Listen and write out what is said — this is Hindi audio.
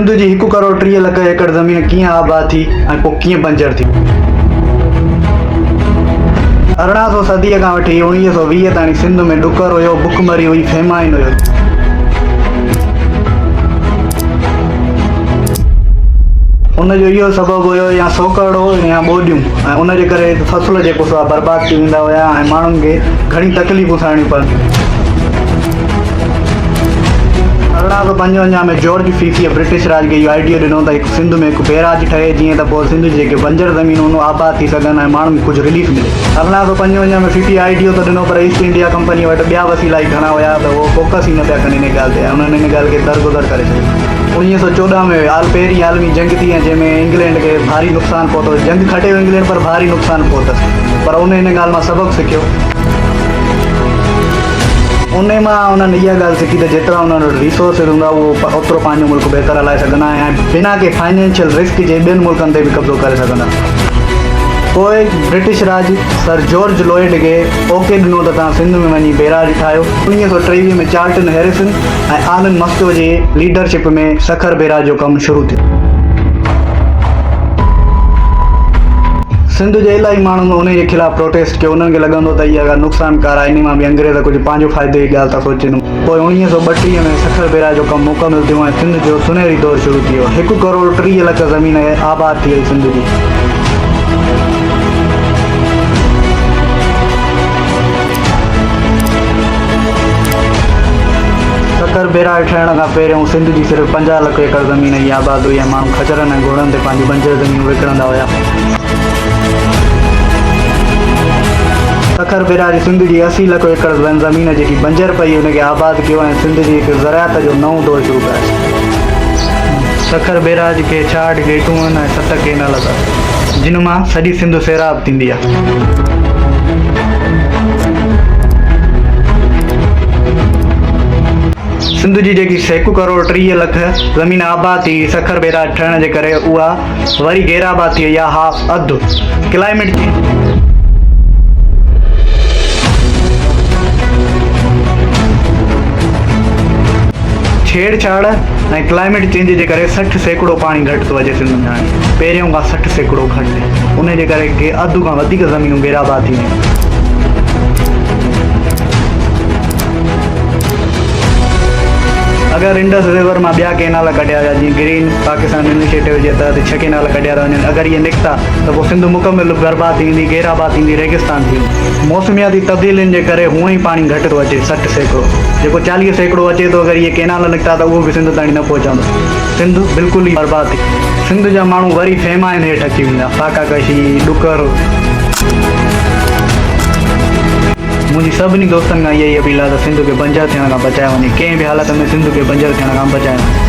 सिंध जी 1 करोड़ 30 लख एकड़ ज़मीन कीअं आबाद थी ऐं पोइ कीअं बंजर थी। 1800 सदीअ खां वठी 1920 ताईं सिंध में ॾुकर हुयो, बुखमरी हुई, फेमाइन हुयो। उनजो इहो सबबु हुयो या सोकड़ हो या ॿोॾियूं, ऐं उनजे करे फसल जेको सो आहे बर्बाद थी वेंदा हुया ऐं माण्हुनि खे घणी तकलीफ़ूं सहणियूं पवंदियूं। 1855 में जॉर्ज फीफीअ ब्रिटिश राज खे इहो आइडियो ॾिनो त हिकु सिंध में हिकु बैराज ठहे जीअं त पोइ सिंध जी जेके बंजर ज़मीन हुन आबाद थी सघनि ऐं माण्हुनि खे कुझु रिलीफ मिले। 1855 में फीफी आइडियो त ॾिनो, पर ईस्ट इंडिया कंपनी वटि ॿिया वसीला ई घणा हुया त उहो फोकस ई न पिया कनि इन ॻाल्हि ते, उन्हनि इन ॻाल्हि खे दरगुज़र करे छॾियो। 1914 में पहिरीं आलमी जंग थी ऐं जंहिंमें इंग्लैंड खे भारी नुक़सानु पहुतो। जंग खटे वियो इंग्लैंड, पर भारी नुक़सानु पहुतसि, पर उन इन ॻाल्हि मां सबक़ु सिखियो। उन मां उन्हनि इहा ॻाल्हि सिखी त जेतिरा उन्हनि वटि रिसोर्सिस हूंदा उहो ओतिरो पंहिंजो मुल्क बहितर हलाए सघंदा ऐं बिना के फाइनेंशियल रिस्क जे ॿियनि मुल्कनि ते बि कब्ज़ो करे सघंदा। पोइ ब्रिटिश राज सर जॉर्ज लॉयड खे ओके ॾिनो त तव्हां सिंध में वञी बैराज ठाहियो। 1923 में चार्ल्टन हैरिसन ऐं आलन मस्तो जे लीडरशिप में सखर बैराज जो कमु शुरू थियो। सिंध जे इलाही माण्हुनि उन जे ख़िलाफ़ु प्रोटेस्ट कयो। उन्हनि खे लॻंदो त इहा नुक़सानकार आहे, इन मां बि अंग्रेज़ कुझु पंहिंजो फ़ाइदे जी ॻाल्हि था सोचनि। पोइ 1932 में सखर बैराज जो कमु मुकमिल थियो ऐं सिंध जो सुनहरी दौर शुरू थी वियो। 1 करोड़ 30 लख ज़मीन आबाद थी वई सिंध जी। सखर बैराज ठहण खां पहिरियों सिंध जी सिर्फ़ु 50 लख एकड़ ज़मीन ई आबाद हुई ऐं माण्हू खचरनि ऐं घोड़नि ते पंहिंजी बंजर ज़मीन विकिणंदा हुया। सखर बैराज सिंध जी 80 लख एकड़ ज़मीन जेकी बंजर पई हुनखे आबाद कयो ऐं सिंध जी हिकु ज़रायत जो नओं दौर शुरू कयो। सखर बैराज खे 66 गेटूं आहिनि ऐं 7 केनल अथसि, जिन मां सॼी सिंध सैराब थींदी आहे। सिंध जी जेकी 1 करोड़ 30 लख ज़मीन आबाद थी सखर बैराज ठहण जे करे, उहा वरी गैराबाद थी वई आहे, हाफ अधु। क्लाइमेट छेड़छाड़ ऐं क्लाइमेट चेंज जे करे 60% पाणी घटि थो अचे सिंध में। हाणे पहिरियों खां 60% घटि, उन जे करे अधु खां वधीक ज़मीनूं गैराबाद थी वियूं। अगरि इंडस रिवर मां ॿिया केनाल कढिया विया, जीअं ग्रीन पाकिस्तान इनिशिएटिव जे तहत 6 केनाल कढिया था वञनि, अगरि इहे निकिता त पोइ सिंध मुकमिल बर्बाद थी वेंदी, गैराबाद थींदी, रेगिस्तान थी वेंदी। मौसमियाती तब्दीलियुनि जे करे हूअं ई पाणी घटि थो अचे 60%, जेको 40% अचे थो, अगरि इहे केनाल निकिता त उहो बि सिंध ताईं न पहुचंदो। सिंध बिल्कुलु ई बर्बाद थी। सिंध जा माण्हू वरी फेमाइन हेठि अची वेंदा, फाकाकशी, ॾुकर। मुंहिंजी सभिनी दोस्तनि खां इहा ई अपील आहे त सिंध खे बंजर थियण खां बचाए वञे, कंहिं बि हालत में सिंध खे बंजर थियण खां बचाए वञे।